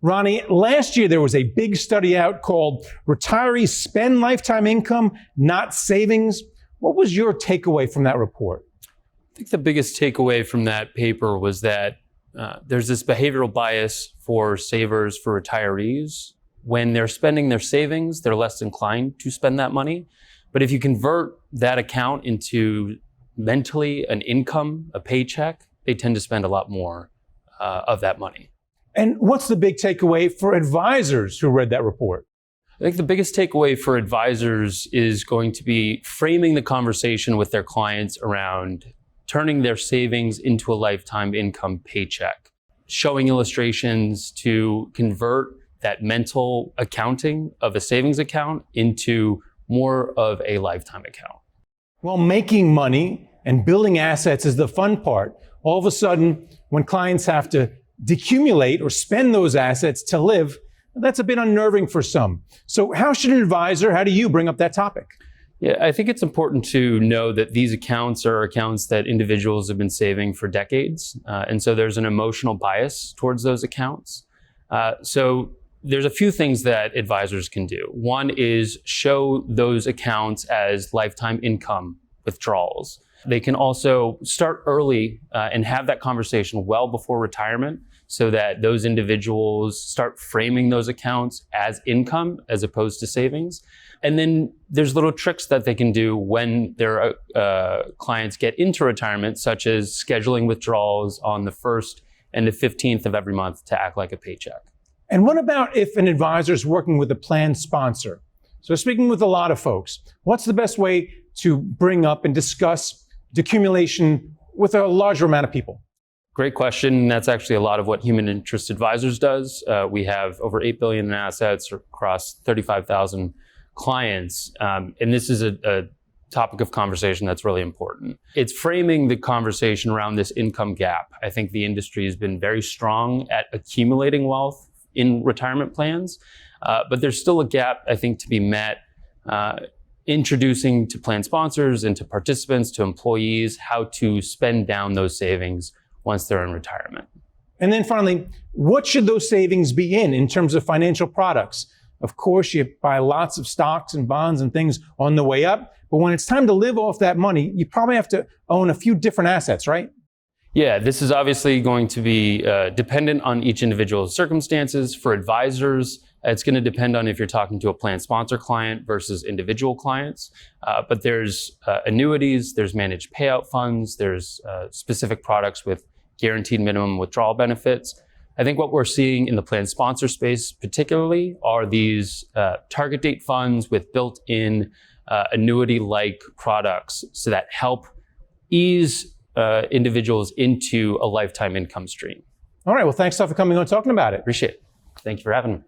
Ronnie, last year there was a big study out called Retirees Spend Lifetime Income, Not Savings. What was your takeaway from that report? I think the biggest takeaway from that paper was that there's this behavioral bias for savers, for retirees. When they're spending their savings, they're less inclined to spend that money. But if you convert that account into mentally an income, a paycheck, they tend to spend a lot more of that money. And what's the big takeaway for advisors who read that report? I think the biggest takeaway for advisors is going to be framing the conversation with their clients around turning their savings into a lifetime income paycheck, showing illustrations to convert that mental accounting of a savings account into more of a lifetime account. Well, making money and building assets is the fun part. All of a sudden, when clients have to decumulate or spend those assets to live, that's a bit unnerving for some. So how should an advisor, how do you bring up that topic? Yeah, I think it's important to know that these accounts are accounts that individuals have been saving for decades. And so there's an emotional bias towards those accounts. So there's a few things that advisors can do. One is show those accounts as lifetime income withdrawals. They can also start early and have that conversation well before retirement so that those individuals start framing those accounts as income as opposed to savings. And then there's little tricks that they can do when their clients get into retirement, such as scheduling withdrawals on the 1st and the 15th of every month to act like a paycheck. And what about if an advisor is working with a plan sponsor? So speaking with a lot of folks, what's the best way to bring up and discuss decumulation with a larger amount of people? Great question. That's actually a lot of what Human Interest Advisors does. We have over $8 billion in assets across 35,000 clients. And this is a topic of conversation that's really important. It's framing the conversation around this income gap. I think the industry has been very strong at accumulating wealth in retirement plans, but there's still a gap, I think, to be met, introducing to plan sponsors and to participants, to employees, how to spend down those savings once they're in retirement. And then finally, what should those savings be in terms of financial products? Of course, you buy lots of stocks and bonds and things on the way up, but when it's time to live off that money, you probably have to own a few different assets, right? Yeah, this is obviously going to be dependent on each individual's circumstances. For advisors, it's going to depend on if you're talking to a plan sponsor client versus individual clients. But there's annuities, there's managed payout funds, there's specific products with guaranteed minimum withdrawal benefits. I think what we're seeing in the plan sponsor space particularly are these target date funds with built-in annuity-like products so that help ease individuals into a lifetime income stream. All right, well, thanks for coming on and talking about it. Appreciate it. Thank you for having me.